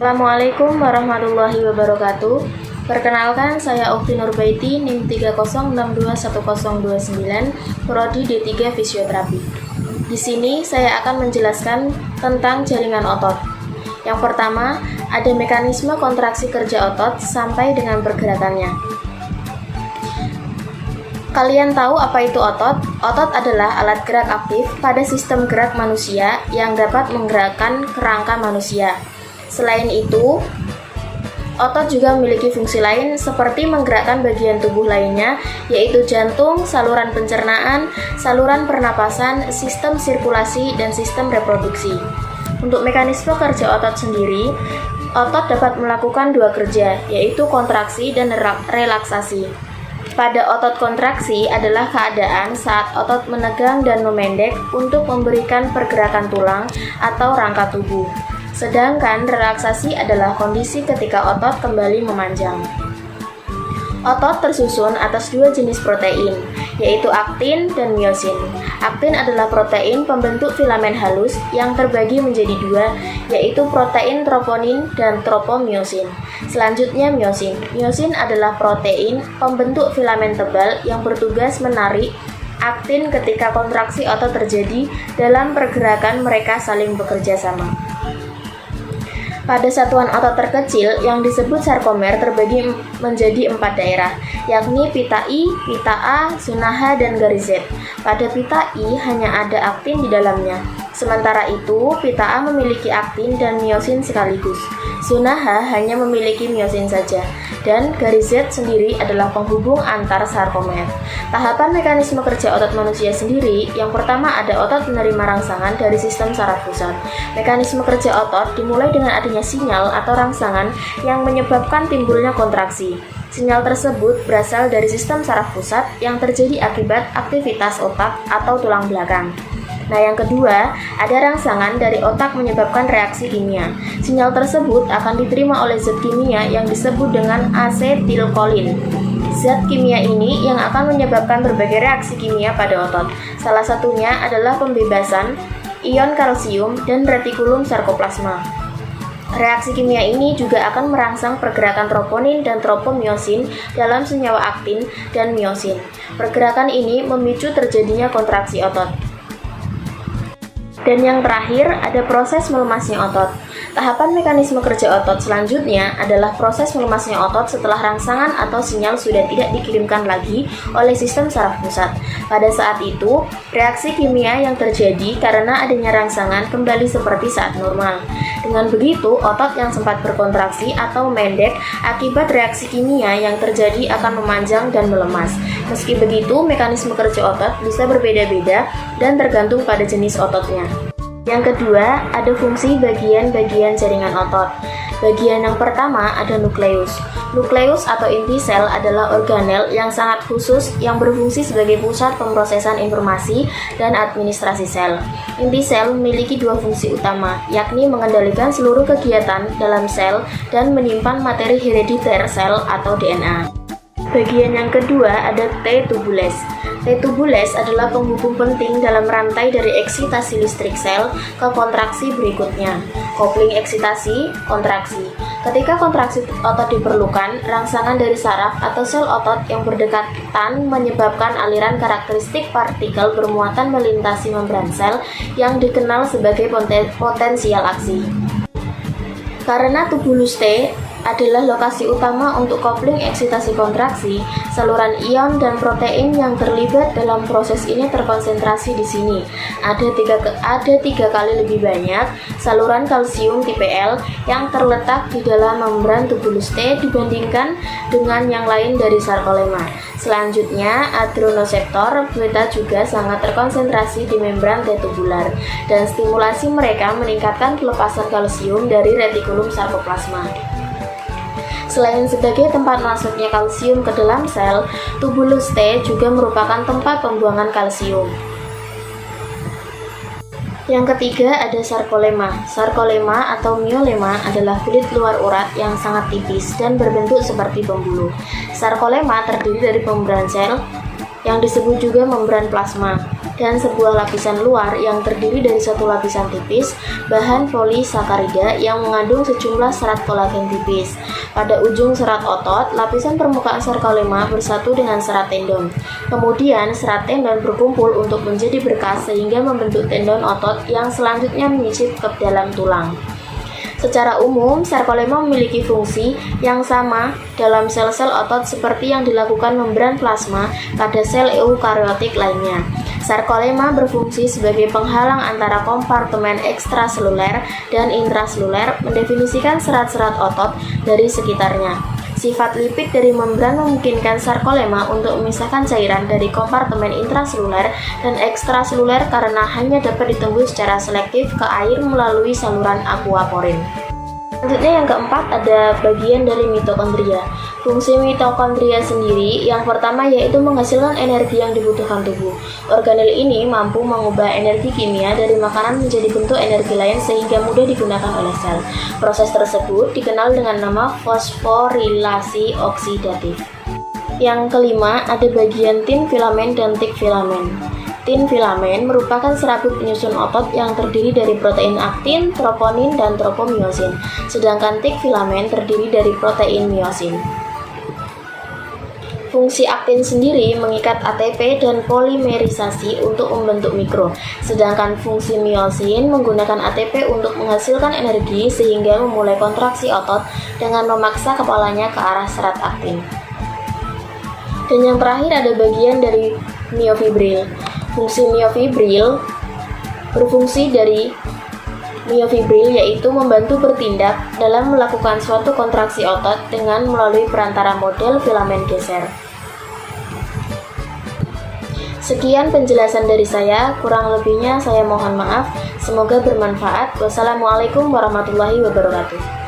Assalamualaikum warahmatullahi wabarakatuh. Perkenalkan, saya Ukti Nurbaiti, NIM 306210029, Prodi D3 Fisioterapi. Di sini saya akan menjelaskan tentang jaringan otot. Yang pertama, ada mekanisme kontraksi kerja otot sampai dengan pergerakannya. Kalian tahu apa itu otot? Otot adalah alat gerak aktif pada sistem gerak manusia yang dapat menggerakkan kerangka manusia. Selain itu, otot juga memiliki fungsi lain seperti menggerakkan bagian tubuh lainnya, yaitu jantung, saluran pencernaan, saluran pernapasan, sistem sirkulasi, dan sistem reproduksi. Untuk mekanisme kerja otot sendiri, otot dapat melakukan dua kerja, yaitu kontraksi dan relaksasi. Pada otot kontraksi adalah keadaan saat otot menegang dan memendek untuk memberikan pergerakan tulang atau rangka tubuh. Sedangkan relaksasi adalah kondisi ketika otot kembali memanjang. Otot tersusun atas dua jenis protein, yaitu aktin dan miosin. Aktin adalah protein pembentuk filamen halus yang terbagi menjadi dua, yaitu protein troponin dan tropomiosin. Selanjutnya miosin. Miosin adalah protein pembentuk filamen tebal yang bertugas menarik aktin ketika kontraksi otot terjadi dalam pergerakan mereka saling bekerja sama. Pada satuan otot terkecil yang disebut sarkomer terbagi menjadi 4 daerah, yakni pita I, pita A, zona H, dan garis Z. Pada pita I hanya ada aktin di dalamnya. Sementara itu, pita A memiliki aktin dan miosin sekaligus. Zona H hanya memiliki miosin saja, dan garis Z sendiri adalah penghubung antar sarkomer. Tahapan mekanisme kerja otot manusia sendiri, yang pertama ada otot menerima rangsangan dari sistem saraf pusat. Mekanisme kerja otot dimulai dengan adanya sinyal atau rangsangan yang menyebabkan timbulnya kontraksi. Sinyal tersebut berasal dari sistem saraf pusat yang terjadi akibat aktivitas otak atau tulang belakang. Nah, yang kedua, ada rangsangan dari otak menyebabkan reaksi kimia. Sinyal tersebut akan diterima oleh zat kimia yang disebut dengan asetilkolin. Zat kimia ini yang akan menyebabkan berbagai reaksi kimia pada otot. Salah satunya adalah pembebasan ion kalsium dan retikulum sarkoplasma. Reaksi kimia ini juga akan merangsang pergerakan troponin dan tropomiosin dalam senyawa aktin dan miosin. Pergerakan ini memicu terjadinya kontraksi otot. Dan yang terakhir, ada proses melemasnya otot. Tahapan mekanisme kerja otot selanjutnya adalah proses melemasnya otot setelah rangsangan atau sinyal sudah tidak dikirimkan lagi oleh sistem saraf pusat. Pada saat itu, reaksi kimia yang terjadi karena adanya rangsangan kembali seperti saat normal. Dengan begitu, otot yang sempat berkontraksi atau mendek akibat reaksi kimia yang terjadi akan memanjang dan melemas. Meski begitu, mekanisme kerja otot bisa berbeda-beda dan tergantung pada jenis ototnya. Yang kedua, ada fungsi bagian-bagian jaringan otot. Bagian yang pertama ada nukleus. Nukleus atau inti sel adalah organel yang sangat khusus yang berfungsi sebagai pusat pemrosesan informasi dan administrasi sel. Inti sel memiliki dua fungsi utama, yakni mengendalikan seluruh kegiatan dalam sel dan menyimpan materi herediter sel atau DNA. Bagian yang kedua ada T-tubules. T-tubules adalah penghubung penting dalam rantai dari eksitasi listrik sel ke kontraksi berikutnya. Kopling eksitasi, kontraksi. Ketika kontraksi otot diperlukan, rangsangan dari saraf atau sel otot yang berdekatan menyebabkan aliran karakteristik partikel bermuatan melintasi membran sel yang dikenal sebagai potensial aksi. Karena tubulus T adalah lokasi utama untuk kopling eksitasi kontraksi, saluran ion dan protein yang terlibat dalam proses ini terkonsentrasi di sini. Ada tiga kali lebih banyak saluran kalsium tipe L yang terletak di dalam membran tubulus T dibandingkan dengan yang lain dari sarkolema. Selanjutnya, adrenoceptor beta juga sangat terkonsentrasi di membran T-tubular, dan stimulasi mereka meningkatkan pelepasan kalsium dari retikulum sarkoplasma. Selain sebagai tempat masuknya kalsium ke dalam sel, tubulus T juga merupakan tempat pembuangan kalsium. Yang ketiga ada sarkolema. Sarkolema atau miolema adalah kulit luar urat yang sangat tipis dan berbentuk seperti pembuluh. Sarkolema terdiri dari membran sel yang disebut juga membran plasma. dan sebuah lapisan luar yang terdiri dari satu lapisan tipis bahan polisakarida yang mengandung sejumlah serat kolagen tipis. Pada ujung serat otot, lapisan permukaan sarkolema bersatu dengan serat tendon. Kemudian serat tendon berkumpul untuk menjadi berkas sehingga membentuk tendon otot yang selanjutnya menyisip ke dalam tulang. Secara umum, sarkolema memiliki fungsi yang sama dalam sel-sel otot seperti yang dilakukan membran plasma pada sel eukariotik lainnya. Sarkolema berfungsi sebagai penghalang antara kompartemen ekstraseluler dan intraseluler, mendefinisikan serat-serat otot dari sekitarnya. Sifat lipid dari membran memungkinkan sarkolema untuk memisahkan cairan dari kompartemen intraseluler dan ekstraseluler karena hanya dapat ditembus secara selektif ke air melalui saluran aquaporin. Selanjutnya yang keempat ada bagian dari mitokondria. Fungsi mitokondria sendiri yang pertama yaitu menghasilkan energi yang dibutuhkan tubuh. Organel ini mampu mengubah energi kimia dari makanan menjadi bentuk energi lain sehingga mudah digunakan oleh sel. Proses tersebut dikenal dengan nama fosforilasi oksidatif. Yang kelima ada bagian tin filamen dan tik filamen. Tin filamen merupakan serabut penyusun otot yang terdiri dari protein aktin, troponin, dan tropomiosin, sedangkan tik filamen terdiri dari protein miosin. Fungsi aktin sendiri mengikat ATP dan polimerisasi untuk membentuk mikro, sedangkan fungsi miosin menggunakan ATP untuk menghasilkan energi sehingga memulai kontraksi otot dengan memaksa kepalanya ke arah serat aktin. Dan yang terakhir ada bagian dari miofibril. Fungsi miofibril berfungsi dari miofibril yaitu membantu bertindak dalam melakukan suatu kontraksi otot dengan melalui perantara model filamen geser. Sekian penjelasan dari saya, kurang lebihnya saya mohon maaf. Semoga bermanfaat. Wassalamualaikum warahmatullahi wabarakatuh.